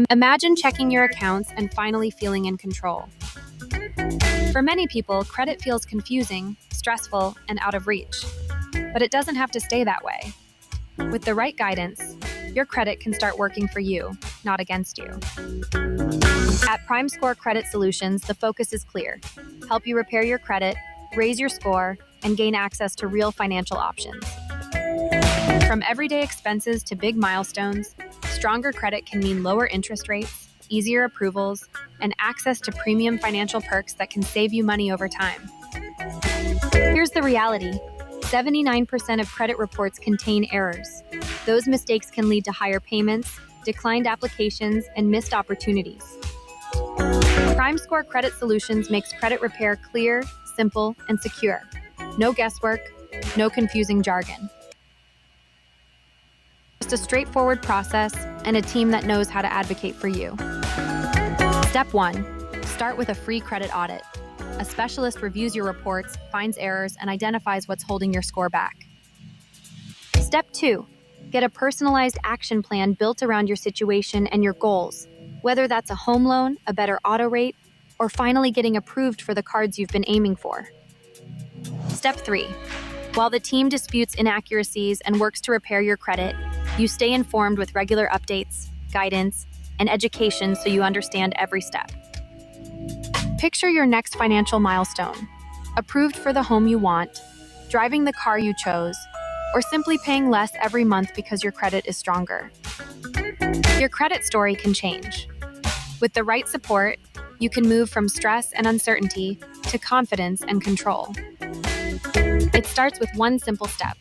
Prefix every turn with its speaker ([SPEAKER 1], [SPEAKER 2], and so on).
[SPEAKER 1] Imagine checking your accounts and finally feeling in control. For many people, credit feels confusing, stressful, and out of reach. But it doesn't have to stay that way. With the right guidance, your credit can start working for you, not against you. At Prime Score Credit Solutions, the focus is clear: help you repair your credit, raise your score, and gain access to real financial options. From everyday expenses to big milestones, stronger credit can mean lower interest rates, easier approvals, and access to premium financial perks that can save you money over time. Here's the reality: 79% of credit reports contain errors. Those mistakes can lead to higher payments, declined applications, and missed opportunities. Prime Score Credit Solutions makes credit repair clear, simple, and secure. No guesswork, no confusing jargon. Just a straightforward process and a team that knows how to advocate for you. Step 1. Start with a free credit audit. A specialist reviews your reports, finds errors, and identifies what's holding your score back. Step 2. Get a personalized action plan built around your situation and your goals, whether that's a home loan, a better auto rate, or finally getting approved for the cards you've been aiming for. Step 3. While the team disputes inaccuracies and works to repair your credit, you stay informed with regular updates, guidance, and education so you understand every step. Picture your next financial milestone: approved for the home you want, driving the car you chose, or simply paying less every month because your credit is stronger. Your credit story can change. With the right support, you can move from stress and uncertainty to confidence and control. It starts with one simple step: